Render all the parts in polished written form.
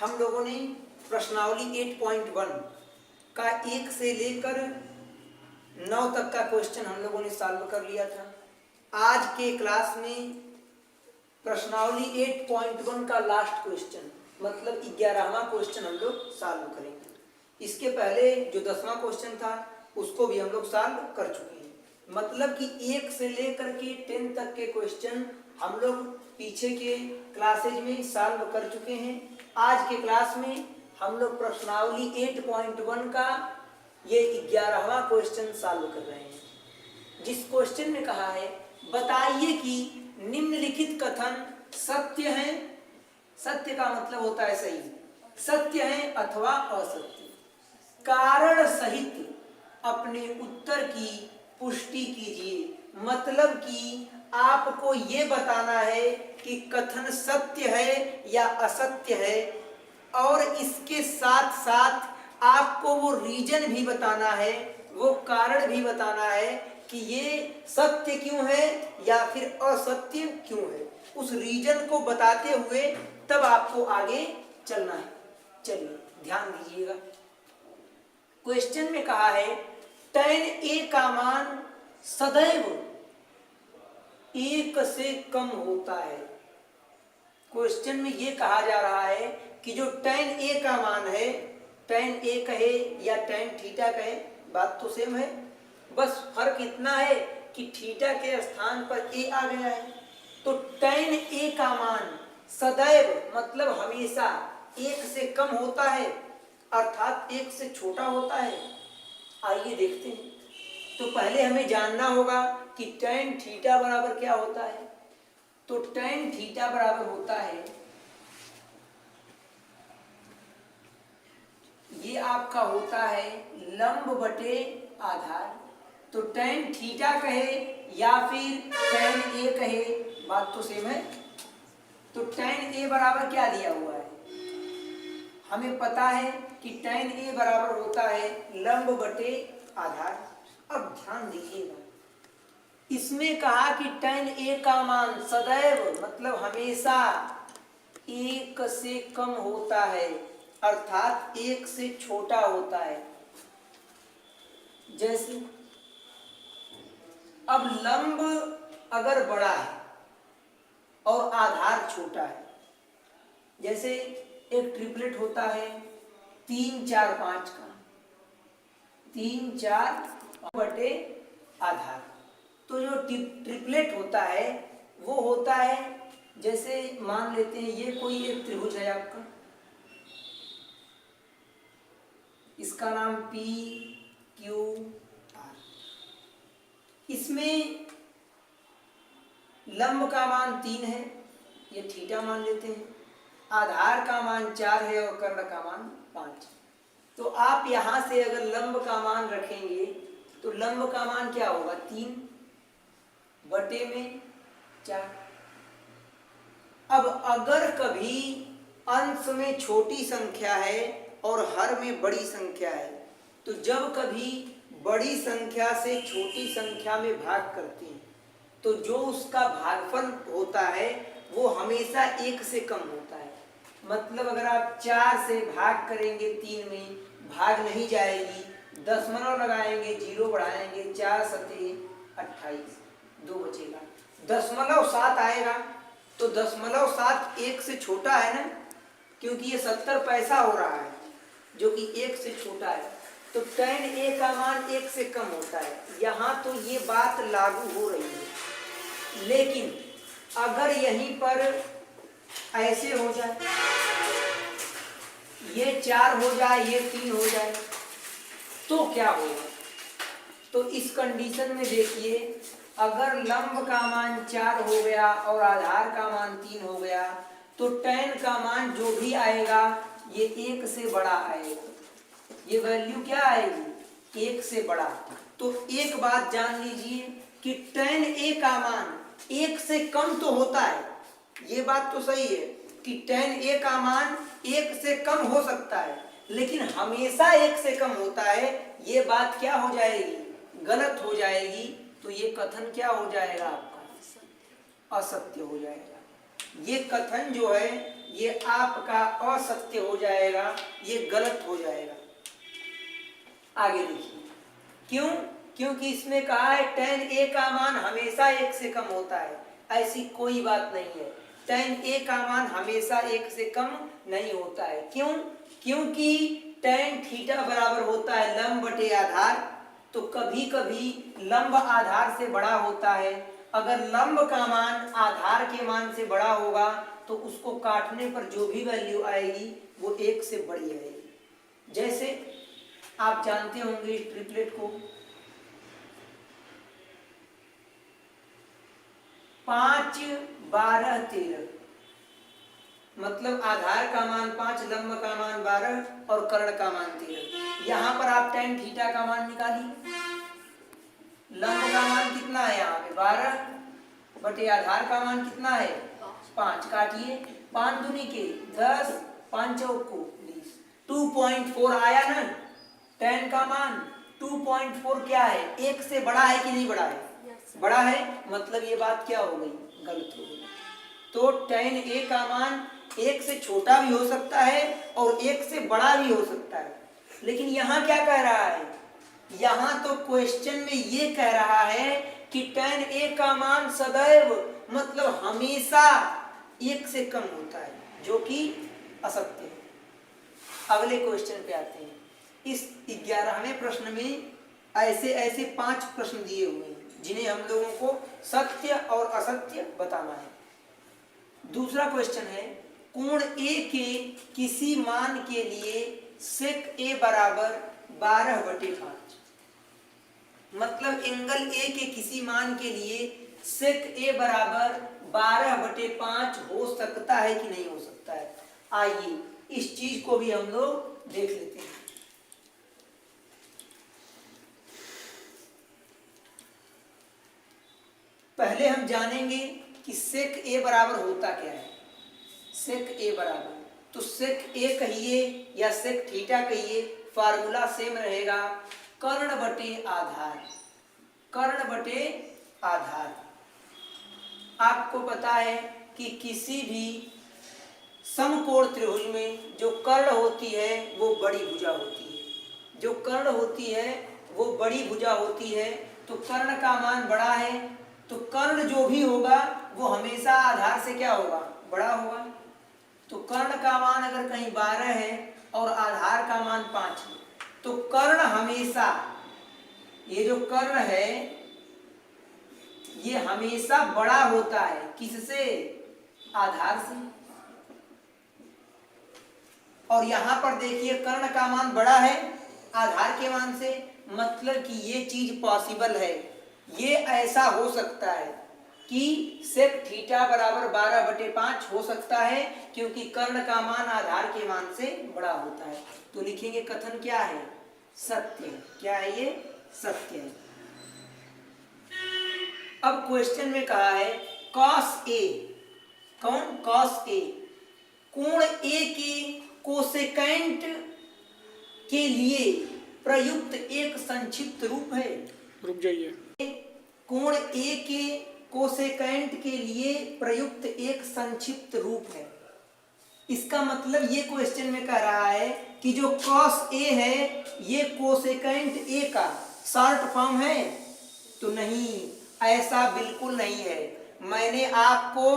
हम लोगों ने प्रश्नावली 8.1 का 1 से लेकर 9 तक का क्वेश्चन हम लोगों ने सॉल्व कर लिया था। आज के क्लास में प्रश्नावली 8.1 का लास्ट क्वेश्चन मतलब 11वां क्वेश्चन हम लोग सॉल्व करेंगे। इसके पहले जो 10वां क्वेश्चन था उसको भी हम लोग सॉल्व कर चुके हैं। मतलब कि 1 से लेकर के 10 तक के क्वेश्चन हम लोग पीछे के क्लासेज में सॉल्व कर चुके हैं। आज के क्लास में हम लोग प्रश्नावली 8.1 का ये 11वां क्वेश्चन सॉल्व कर रहे हैं। जिस क्वेश्चन में कहा है बताइए कि निम्नलिखित कथन सत्य है, सत्य का मतलब होता है सही, सत्य है अथवा असत्य। कारण सहित अपने उत्तर की पुष्टि कीजिए। मतलब कि आपको ये बताना है कि कथन सत्य है या असत्य है, और इसके साथ साथ आपको वो रीजन भी बताना है, वो कारण भी बताना है कि ये सत्य क्यों है या फिर असत्य क्यों है। उस रीजन को बताते हुए तब आपको आगे चलना है। चलिए ध्यान दीजिएगा। क्वेश्चन में कहा है tan a का मान सदैव 1 से कम होता है। क्वेश्चन में ये कहा जा रहा है कि जो tan a का मान है, tan a कहे या tan थीटा कहे, बात तो सेम है, बस फर्क इतना है कि थीटा के स्थान पर a आ गया है। तो tan a का मान सदैव मतलब हमेशा 1 से कम होता है, अर्थात 1 से छोटा होता है। आइए देखते हैं। तो पहले हमें जानना होगा कि tan थीटा बराबर क्या होता है। तो tan थीटा बराबर होता है, ये आपका होता है लंब बटे आधार। तो tan थीटा कहे या फिर tan a कहे, बात तो सेम है। तो tan a बराबर क्या दिया हुआ है, हमें पता है कि tan a बराबर होता है लंब बटे आधार। अब ध्यान दीजिएगा, इसमें कहा कि tan a का मान सदैव मतलब हमेशा 1 से कम होता है, अर्थात 1 से छोटा होता है। जैसे अब लंब अगर बड़ा है और आधार छोटा है, जैसे एक ट्रिपलेट होता है 3 4 5 का, 3 4 बटे आधार। तो जो ट्रिपलेट होता है वो होता है, जैसे मान लेते हैं ये कोई एक त्रिभुज है आपका, इसका नाम P Q R। इसमें लंब का मान 3 है, ये थीटा मान लेते हैं, आधार का मान 4 है और कर्ण का मान 5। तो आप यहां से अगर लंब का मान रखेंगे तो लंब का मान क्या होगा, 3 बटे में 4। अब अगर कभी अंश में छोटी संख्या है और हर में बड़ी संख्या है, तो जब कभी बड़ी संख्या से छोटी संख्या में भाग करते हैं तो जो उसका भागफल होता है वो हमेशा 1 से कम होता है। मतलब अगर आप 4 से भाग करेंगे 3 में, भाग नहीं जाएगी, दशमलव लगाएंगे, 0 बढ़ाएंगे, 4 सते 28, 2 बचेगा, 0.7 आएगा। तो 0.7 1 से छोटा है ना, क्योंकि ये 70 पैसा हो रहा है जो कि 1 से छोटा है। तो tan a का मान 1 से कम होता है। यहाँ तो ये बात लागू हो रही है, लेकिन अगर यहीं पर ऐसे हो जाए, ये 4 हो जाए, ये 3 हो जाए, तो क्या होगा। तो इस कंडीशन में देखिए, अगर लंब का मान 4 हो गया और आधार का मान 3 हो गया, तो tan का मान जो भी आएगा ये 1 से बड़ा आएगा। ये वैल्यू क्या आएगी, 1 से बड़ा। तो एक बात जान लीजिए कि tan a का मान 1 से कम तो होता है, ये बात तो सही है कि tan a का मान 1 से कम हो सकता है, लेकिन हमेशा 1 से कम होता है, ये बात क्या हो जाएगी, गलत हो जाएगी। तो ये कथन क्या हो जाएगा आपका, असत्य हो जाएगा। ये कथन जो है ये आपका असत्य हो जाएगा, ये गलत हो जाएगा। आगे देखिए, क्यों? क्योंकि इसमें कहा है tan a का मान हमेशा 1 से कम होता है। ऐसी कोई बात नहीं है, tan a का मान हमेशा 1 से कम नहीं होता है। क्यों? क्योंकि tan थीटा बराबर होता है लंब बटे आधार, तो कभी कभी लंब आधार से बड़ा होता है। अगर लंब का मान आधार के मान से बड़ा होगा तो उसको काटने पर जो भी वैल्यू आएगी वो 1 से बड़ी आएगी। जैसे आप जानते होंगे इस ट्रिपलेट को, 5, 12, 13, मतलब आधार का मान 5, लंब का मान 12 और कर्ण का मान 13। यहाँ पर आप tan थीटा का मान निकालिए। लंब का मान कितना है यहाँ पे 12 बटे आधार का मान कितना है 5, काटिए 5 दूनी के 10, 5 चौक को 20, 2.4 आया ना tan का मान। 2.4 क्या है, 1 से बड़ा है कि नहीं बड़ा है? बड़ा है, मतलब ये बात क्या हो गई, गलत हो गई। तो tan a का मान 1 से छोटा भी हो सकता है और 1 से बड़ा भी हो सकता है। लेकिन यहाँ क्या कह रहा है, यहाँ तो क्वेश्चन में ये कह रहा है कि tan a का मान सदैव, मतलब हमेशा 1 से कम होता है, जो कि असत्य है। अगले क्वेश्चन पे आते हैं। इस 11वें प्रश्न में ऐसे ऐसे 5 प्रश्न दिए हुए हैं जिन्हें हम लोगों को सत्य और असत्य बताना है। दूसरा क्वेश्चन है, कोण a के किसी मान के लिए sec a बराबर 12/5, मतलब एंगल a के किसी मान के लिए sec a बराबर 12/5 हो सकता है कि नहीं हो सकता है। आइए इस चीज को भी हम लोग देख लेते हैं। पहले हम जानेंगे कि sec a बराबर होता क्या है। sec a बराबर, तो sec a कहिए या sec थीटा कहिए, फार्मूला सेम रहेगा, कर्ण बटे आधार। कर्ण बटे आधार। आपको पता है कि किसी भी समकोण त्रिभुज में जो कर्ण होती है वो बड़ी भुजा होती है। जो कर्ण होती है वो बड़ी भुजा होती है, तो कर्ण का मान बड़ा है, तो कर्ण जो भी होगा वो हमेशा आधार से क्या होगा, बड़ा होगा। तो कर्ण का मान अगर कहीं 12 है और आधार का मान 5 है, तो कर्ण हमेशा, ये जो कर्ण है ये हमेशा बड़ा होता है, किससे, आधार से। और यहां पर देखिए कर्ण का मान बड़ा है आधार के मान से, मतलब कि ये चीज पॉसिबल है, ये ऐसा हो सकता है कि sec थीटा बराबर 12/5 हो सकता है, क्योंकि कर्ण का मान आधार के मान से बड़ा होता है। तो लिखेंगे कथन क्या है, सत्य। क्या है ये, सत्य है। अब क्वेश्चन में कहा है cos a, कौन, cos a कोण a के कोसेकेंट के लिए प्रयुक्त एक संक्षिप्त रूप है। रुक जाइए, कोण a के कोसेकेंट के लिए प्रयुक्त एक संक्षिप्त रूप है। इसका मतलब ये क्वेश्चन में कह रहा है कि जो cos a है ये कोसेकेंट a का शॉर्ट फॉर्म है, तो नहीं, ऐसा बिल्कुल नहीं है। मैंने आपको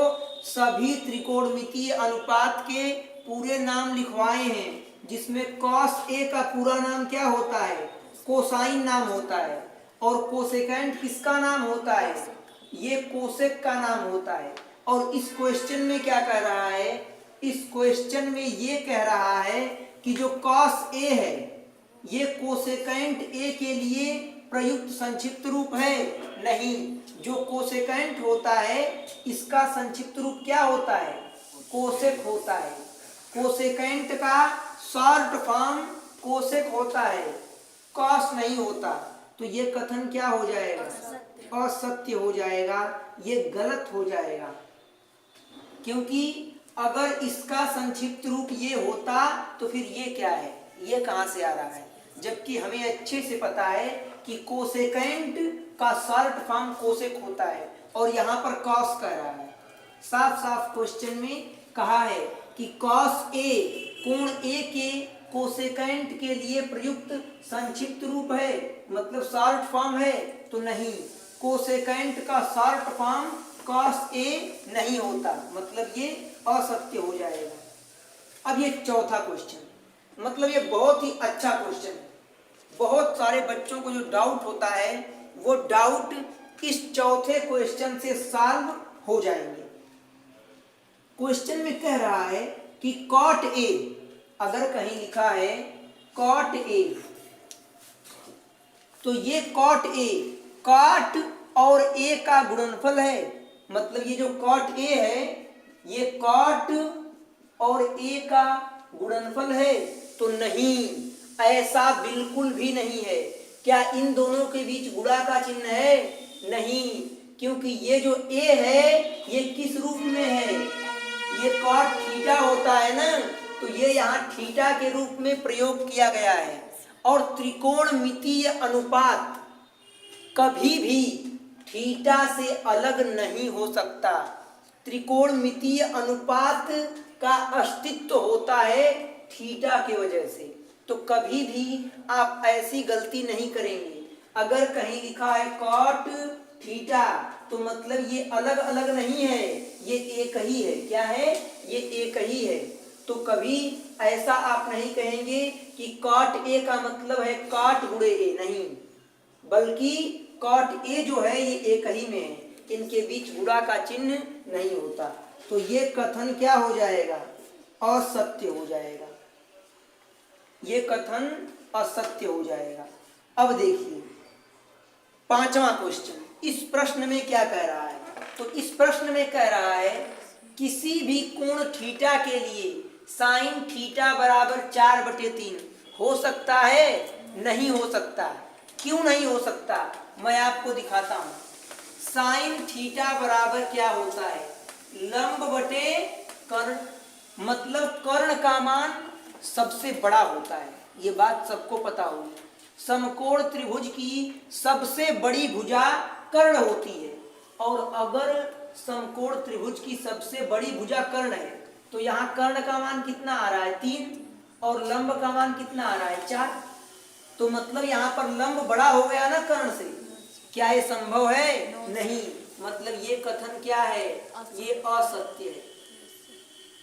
सभी त्रिकोणमितीय अनुपात के पूरे नाम लिखवाए हैं, जिसमें cos a का पूरा नाम क्या होता है, कोसाइन नाम होता है, और कोसेकेंट किसका नाम होता है, ये कोसेक का नाम होता है। और इस क्वेश्चन में क्या कह रहा है, इस क्वेश्चन में ये कह रहा है कि जो cos a है ये कोसेकेंट a के लिए प्रयुक्त संक्षिप्त रूप है। नहीं, जो कोसेकेंट होता है इसका संक्षिप्त रूप क्या होता है, कोसेक होता है। कोसेकेंट का शॉर्ट फॉर्म कोसेक होता है, कॉस नहीं होता। तो ये कथन क्या हो जाएगा, असत्य हो जाएगा, ये गलत हो जाएगा। क्योंकि अगर इसका संक्षिप्त रूप ये होता तो फिर ये क्या है, ये कहां से आ रहा है, जबकि हमें अच्छे से पता है कि कोसेकेंट का शॉर्ट फॉर्म कोसेक होता है और यहाँ पर कॉस कह रहा है। साफ साफ क्वेश्चन में कहा है कि cos A कोण A के कोसेकेंट के लिए प्रयुक्त संक्षिप्त रूप है, मतलब शॉर्ट फॉर्म है, तो नहीं, कोसेकेंट का शॉर्ट फॉर्म cos A नहीं होता, मतलब ये असत्य हो जाएगा। अब ये चौथा क्वेश्चन, मतलब ये बहुत ही अच्छा क्वेश्चन है। बहुत सारे बच्चों को जो डाउट होता है वो डाउट इस चौथे क्वेश्चन से सॉल्व हो जाएंगे। क्वेश्चन में कह रहा है कि cot A, अगर कहीं लिखा है cot A, तो ये cot A cot और A का गुणनफल है, मतलब ये जो cot A है ये cot और A का गुणनफल है, तो नहीं, ऐसा बिल्कुल भी नहीं है। क्या इन दोनों के बीच गुणा का चिन्ह है? नहीं, क्योंकि ये जो A है ये किस रूप में है, ये cot थीटा होता है ना, तो ये यहाँ थीटा के रूप में प्रयोग किया गया है। और त्रिकोणमितीय अनुपात कभी भी थीटा से अलग नहीं हो सकता। त्रिकोणमितीय अनुपात का अस्तित्व होता है थीटा की वजह से, तो कभी भी आप ऐसी गलती नहीं करेंगे। अगर कहीं लिखा है cot थीटा तो मतलब ये अलग अलग नहीं है, ये एक ही है। क्या है? ये एक ही है। तो कभी ऐसा आप नहीं कहेंगे कि cot A का मतलब है cot गुणे A, नहीं, बल्कि cot A जो है ये एक ही में है, इनके बीच गुणा का चिन्ह नहीं होता। तो ये कथन क्या हो जाएगा? असत्य हो जाएगा, ये कथन असत्य हो जाएगा। अब देखिए पांचवा क्वेश्चन, इस प्रश्न में क्या कह रहा है? तो इस प्रश्न में कह रहा है किसी भी कोण थीटा के लिए साइन थीटा बराबर 4/3 हो सकता है? नहीं हो सकता। क्यों नहीं हो सकता? मैं आपको दिखाता हूं। साइन थीटा बराबर क्या होता है? लंब बटे कर्ण, मतलब कर्ण का मान सबसे बड़ा होता है, ये बात सबको पता होगी। समकोण त्रिभुज की सबसे बड़ी भुजा कर्ण होती है, और अगर समकोण त्रिभुज की सबसे बड़ी भुजा कर्ण है तो यहाँ कर्ण का मान कितना आ रहा है? 3, और लंब का मान कितना आ रहा है? 4। तो मतलब यहाँ पर लंब बड़ा हो गया ना कर्ण से। क्या ये संभव है? नहीं, मतलब ये कथन क्या है? ये असत्य है,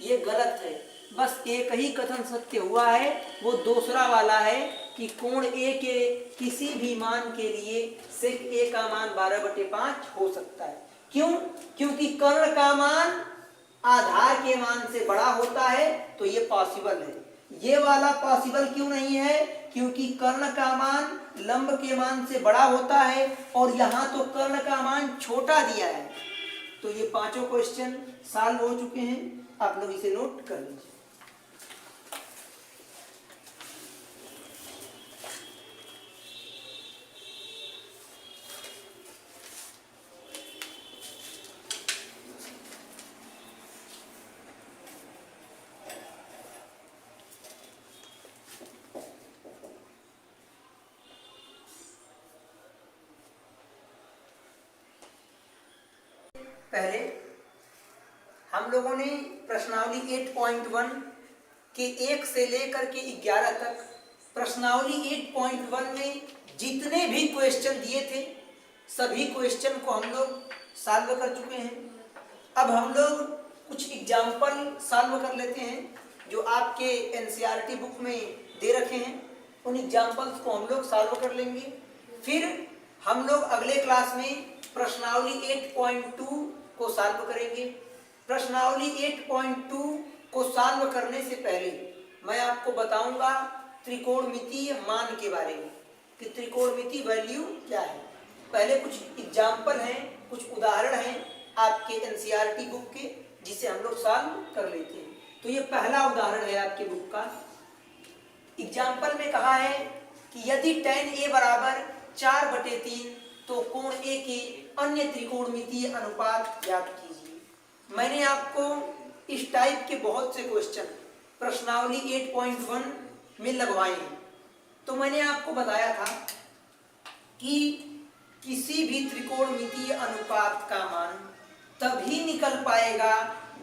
ये गलत है। बस एक ही कथन सत्य हुआ है, वो दूसरा वाला है कि कोण A के किसी भी मान के लिए sec A का मान 12/5 हो सकता है। क्यों? क्योंकि कर्ण का मान आधार के मान से बड़ा होता है, तो ये पॉसिबल है। ये वाला पॉसिबल क्यों नहीं है? क्योंकि कर्ण का मान लंब के मान से बड़ा होता है, और यहाँ तो कर्ण का मान छोटा दिया है। तो ये पांचों क्वेश्चन सॉल्व हो चुके हैं, आप लोग इसे नोट कर लीजिए। पहले हम लोगों ने प्रश्नावली 8.1 के 1 से लेकर के 11 तक प्रश्नावली 8.1 में जितने भी क्वेश्चन दिए थे सभी क्वेश्चन को हम लोग सॉल्व कर चुके हैं। अब हम लोग कुछ एग्जाम्पल सॉल्व कर लेते हैं जो आपके एनसीईआरटी बुक में दे रखे हैं। उन एग्जाम्पल्स को हम लोग सॉल्व कर लेंगे, फिर हम लोग अगले क्लास में प्रश्नावली 8.2 को सॉल्व करेंगे। प्रश्नावली 8.2 को सॉल्व करने से पहले मैं आपको बताऊंगा त्रिकोणमितीय मान के बारे में कि त्रिकोणमितीय वैल्यू क्या है। पहले कुछ एग्जाम्पल हैं, कुछ उदाहरण हैं आपके एनसीईआरटी बुक के, जिसे हम लोग सॉल्व कर लेते हैं। तो ये पहला उदाहरण है आपके बुक का। एग्जाम्पल में कहा है कि यदि tan A बराबर 4/3 तो कोण A के अन्य त्रिकोणमितीय अनुपात ज्ञात कीजिए। मैंने आपको इस टाइप के बहुत से क्वेश्चन प्रश्नावली 8.1 में लगवाए हैं। तो मैंने आपको बताया था कि किसी भी त्रिकोणमितीय अनुपात का मान तभी निकल पाएगा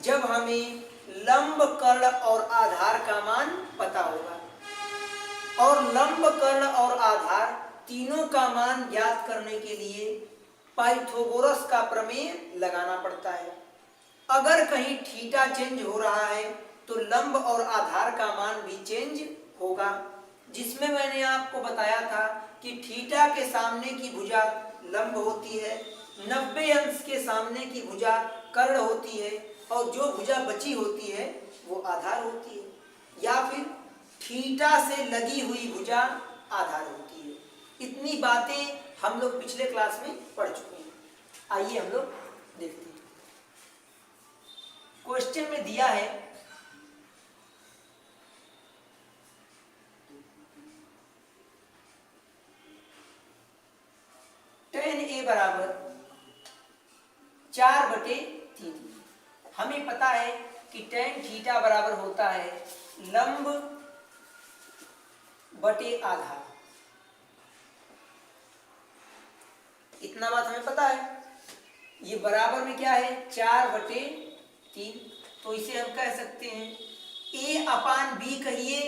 जब हमें लंब, कर्ण और आधार का मान पता होगा, और लंब, कर्ण और आधार तीनों का मान ज्ञात करने के लिए पाइथागोरस का प्रमेय लगाना पड़ता है। अगर कहीं थीटा चेंज हो रहा है तो लंब और आधार का मान भी चेंज होगा, जिसमें मैंने आपको बताया था कि थीटा के सामने की भुजा लंब होती है, 90 अंश के सामने की भुजा कर्ण होती है, और जो भुजा बची होती है वो आधार होती है, या फिर थीटा से लगी हुई भुजा आधार होती है। इतनी बातें हम लोग पिछले क्लास में पढ़ चुके हैं। आइए हम लोग देखते हैं। क्वेश्चन में दिया है tan A बराबर 4/3। हमें पता है कि tan थीटा बराबर होता है लंब बटे आधार। इतना बात हमें पता है। ये बराबर में क्या है, 4/3। तो इसे हम कह सकते हैं A/B कहिए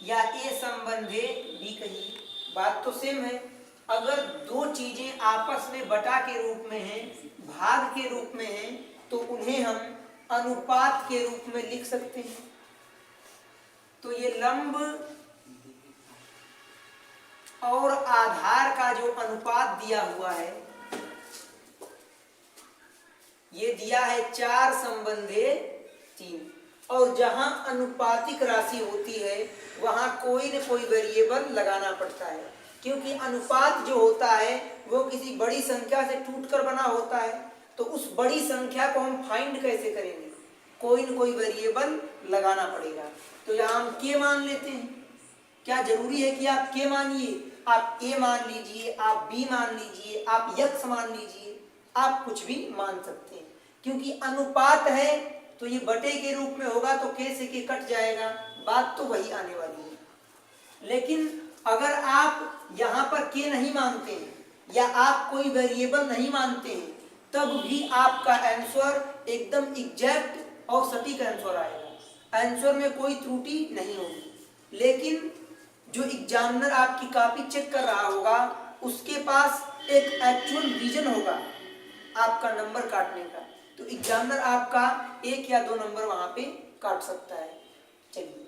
या A संबंधे B कहिए, बात तो सेम है। अगर दो चीजें आपस में बटा के रूप में हैं, भाग के रूप में हैं, तो उन्हें हम अनुपात के रूप में लिख सकते हैं। तो ये लंब और आधार का जो अनुपात दिया हुआ है, ये दिया है 4/3। और जहां अनुपातिक राशि होती है वहां कोई न कोई वेरिएबल लगाना पड़ता है, क्योंकि अनुपात जो होता है वो किसी बड़ी संख्या से टूटकर बना होता है। तो उस बड़ी संख्या को हम फाइंड कैसे करेंगे, कोई न कोई वेरिएबल लगाना पड़ेगा। तो यहाँ हम के मान लेते हैं। क्या जरूरी है कि आप के मानिए? आप ए मान लीजिए, आप बी मान लीजिए, आप यक्स मान लीजिए, आप कुछ भी मान सकते हैं, क्योंकि अनुपात है तो ये बटे के रूप में होगा, तो के से के कट जाएगा, बात तो वही आने वाली है। लेकिन अगर आप यहाँ पर के नहीं मानते हैं या आप कोई वेरिएबल नहीं मानते हैं, तब भी आपका आंसर एकदम एग्जैक्ट और सटीक आंसर आएगा। आंसर में कोई त्रुटि नहीं होगी। लेकिन जो एग्जामिनर आपकी कॉपी चेक कर रहा होगा, उसके पास एक एक्चुअल रीजन होगा आपका नंबर काटने का, तो एग्जामिनर आपका 1 या 2 नंबर वहां पे काट सकता है। चलिए,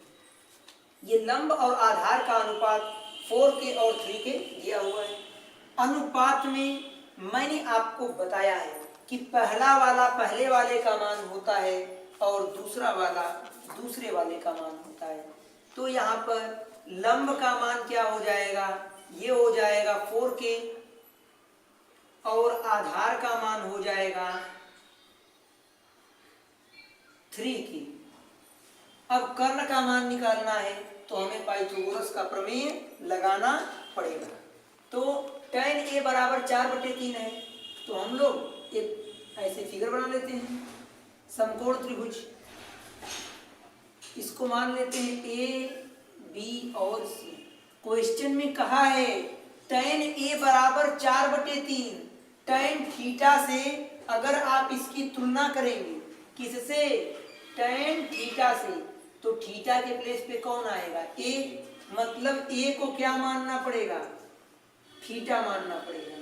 ये लंब और आधार का अनुपात 4K और 3K दिया हुआ है। अनुपात में मैंने आपको बताया है कि पहला वाला पहले वाले का मान होता है और दूसरा वाला दूसरे वाले का मान होता है। तो यहाँ पर लंब का मान क्या हो जाएगा, ये हो जाएगा 4K, और आधार का मान हो जाएगा 3K। अब कर्ण का मान निकालना है तो हमें पाइथागोरस का प्रमेय लगाना पड़ेगा। तो tan A बराबर 4/3 है, तो हम लोग एक ऐसे फिगर बना लेते हैं, समकोण त्रिभुज। इसको मान लेते हैं A, B और C। क्वेश्चन में कहा है tan A बराबर 4/3। tan थीटा से अगर आप इसकी तुलना करेंगे, किससे, tan थीटा से, तो थीटा के प्लेस पे कौन आएगा, A। मतलब A को क्या मानना पड़ेगा, थीटा मानना पड़ेगा।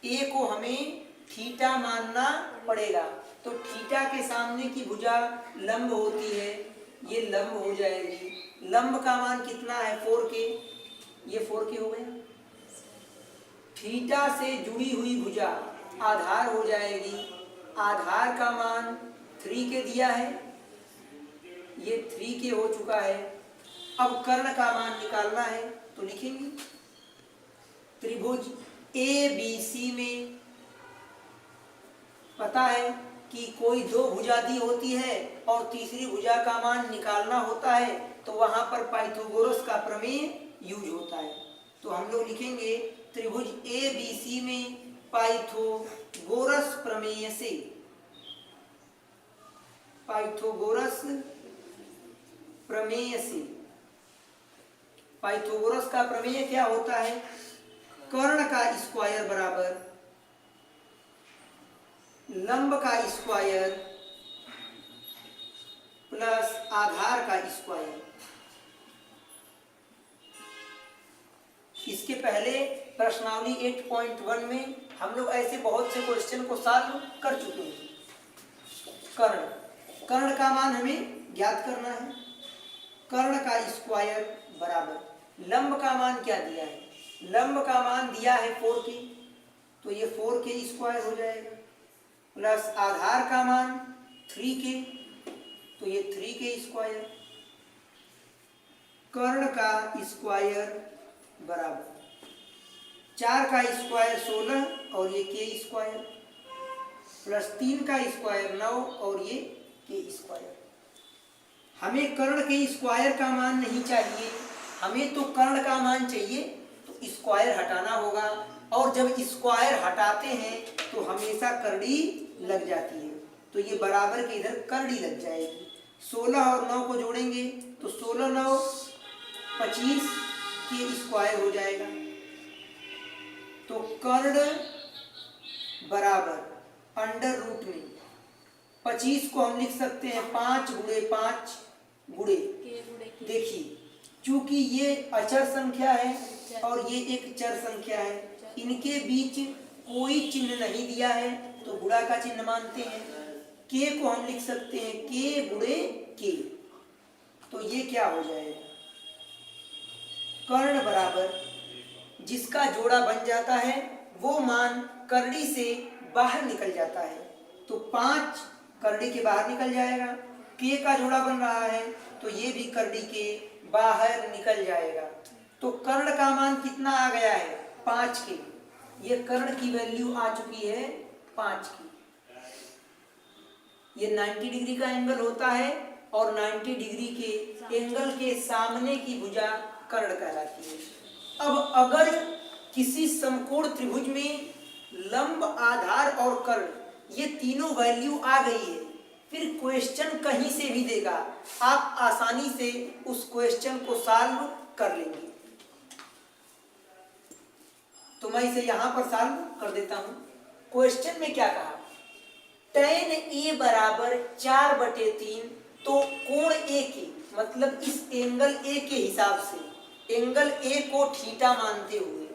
A को हमें थीटा मानना पड़ेगा। तो थीटा के सामने की भुजा लंब होती है, ये लंब हो जाएगी। लंब का मान कितना है, 4K, ये 4K हो गया। थीटा से जुड़ी हुई भुजा आधार हो जाएगी, आधार का मान 3K दिया है, ये 3K हो चुका है। अब कर्ण का मान निकालना है तो लिखेंगे त्रिभुज ABC में पता है कि कोई 2 भुजा दी होती है और तीसरी भुजा का मान निकालना होता है, तो वहां पर पाइथागोरस का प्रमेय यूज होता है। तो हम लोग लिखेंगे त्रिभुज ABC में पाइथागोरस प्रमेय से, पाइथागोरस प्रमेय से, पाइथागोरस का प्रमेय क्या होता है, कर्ण का स्क्वायर बराबर लंब का स्क्वायर प्लस आधार का स्क्वायर। इसके पहले प्रश्नावली 8.1 में हम लोग ऐसे बहुत से क्वेश्चन को सॉल्व कर चुके हैं। कर्ण का मान हमें ज्ञात करना है। कर्ण का स्क्वायर बराबर लंब का मान क्या दिया है? लंब का मान दिया है 4k, तो ये 4k स्क्वायर हो जाएगा, प्लस आधार का मान 3k, तो ये 3k स्क्वायर। कर्ण का स्क्वायर बराबर 4 का स्क्वायर 16 और ये k स्क्वायर, प्लस 3 का स्क्वायर 9 और ये k स्क्वायर। हमें कर्ण के स्क्वायर का मान नहीं चाहिए, हमें तो कर्ण का मान चाहिए, तो स्क्वायर हटाना होगा, और जब स्क्वायर हटाते हैं तो हमेशा करड़ी लग जाती है, तो ये बराबर के इधर करड़ी लग जाएगी। 16 और 9 को जोड़ेंगे तो 16 9 25 के स्क्वायर हो जाएगा। तो कर्ण बराबर अंडर रूट में 25 को हम लिख सकते हैं 5 गुणे 5 गुणे, देखिए चूंकि ये अचर संख्या है और ये एक चर संख्या है, इनके बीच कोई चिन्ह नहीं दिया है तो गुणा का चिन्ह मानते हैं। के को हम लिख सकते हैं के गुणे के, तो ये क्या हो जाएगा? कर्ण बराबर जिसका जोड़ा बन जाता है वो मान करड़ी से बाहर निकल जाता है, तो 5 करड़ी के बाहर निकल जाएगा। के का जोड़ा बन रहा है तो ये भी करड़ी के बाहर निकल जाएगा। तो कर्ण का मान कितना आ गया है? 5 के। ये कर्ण की वैल्यू आ चुकी है 5 की। ये 90 डिग्री का एंगल होता है और 90 डिग्री के एंगल के सामने की भुजा कर्ण कहलाती है। अब अगर किसी समकोण त्रिभुज में लंब, आधार और कर्ण ये तीनों वैल्यू आ गई है, फिर क्वेश्चन कहीं से भी देगा, आप आसानी से उस क्वेश्चन को सॉल्व कर लेंगे। तो मैं इसे यहां पर सॉल्व कर देता हूं। क्वेश्चन में क्या कहा? tan a बराबर 4/3, तो कोण a के मतलब इस एंगल a के हिसाब से एंगल a को थीटा मानते हुए,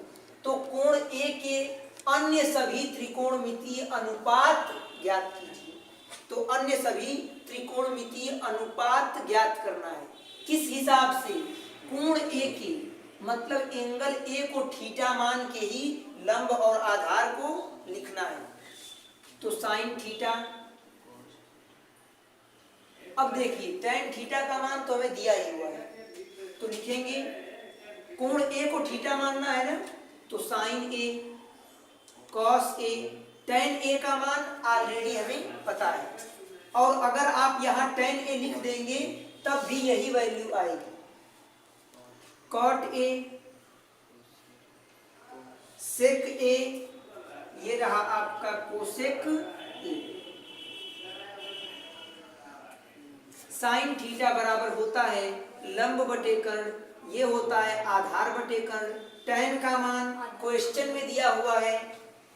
तो कोण a के अन्य सभी त्रिकोणमितीय अनुपात ज्ञात कीजिए। तो अन्य सभी त्रिकोणमितीय अनुपात ज्ञात करना है। किस हिसाब से? कोण a के मतलब एंगल a को थीटा मान के ही लंब और आधार को लिखना है, तो साइन थीटा। अब देखिए tan थीटा का मान तो हमें दिया ही हुआ है, तो लिखेंगे कोण a को थीटा मानना है ना, तो sine a cos a। tan a का मान ऑलरेडी हमें पता है, और अगर आप यहाँ tan a लिख देंगे तब भी यही वैल्यू आएगी। cot a sec a, ये रहा आपका कोसेक a। साइन थीटा बराबर होता है लंब बटे कर्ण, ये होता है आधार बटे कर्ण। tan का मान क्वेश्चन में दिया हुआ है,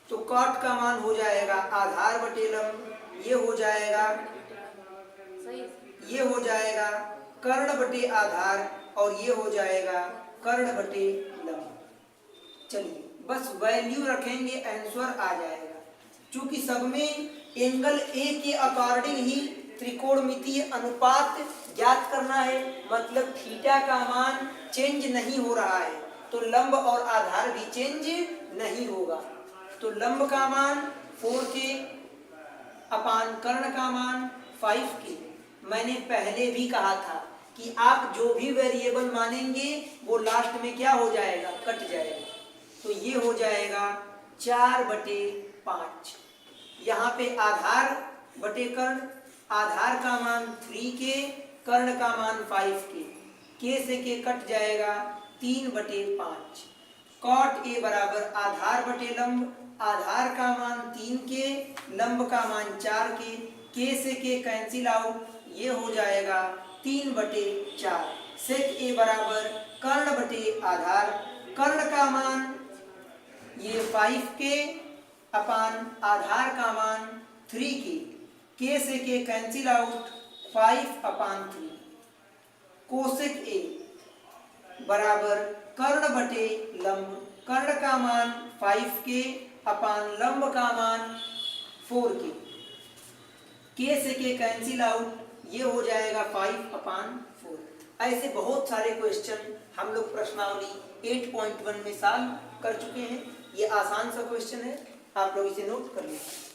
तो cot का मान हो जाएगा आधार बटे लंब, ये हो जाएगा कर्ण बटे आधार, और ये हो जाएगा कर्ण बटे लंब। चलिए बस वैल्यू रखेंगे, आंसर आ जाएगा। चूंकि सब में एंगल a के अकॉर्डिंग ही त्रिकोणमितीय अनुपात ज्ञात करना है, मतलब थीटा का मान चेंज नहीं हो रहा है, तो लंब और आधार भी चेंज नहीं होगा। तो लंब का मान 4k अपान कर्ण का मान 5k। मैंने पहले भी कहा था कि आप जो भी वेरिएबल मानेंगे वो लास्ट में क्या हो जाएगा? कट जाएगा। तो ये हो जाएगा 4/5। यहाँ पे आधार बटे कर्ण, आधार का मान 3k, कर्ण का मान 5k, k से k कट जाएगा 3/5। cot a बराबर आधार बटे लंब, आधार का मान 3k, लंब का मान 4k, k से k कैंसिल आउट, ये हो जाएगा 3/4। sec a बराबर कर्ण बटे आधार, कर्ण का मान ये 5k अपान आधार का मान 3k, k से k कैंसिल आउट, 5/3। कोसेक ए बराबर कर्ण बटे लंब, कर्ण का मान 5k अपान लंब का मान 4k, k से k कैंसिल आउट, ये हो जाएगा 5/4। ऐसे बहुत सारे क्वेश्चन हम लोग प्रश्नावली 8.1 में सॉल्व कर चुके हैं। ये आसान सा क्वेश्चन है, आप लोग इसे नोट कर लीजिए।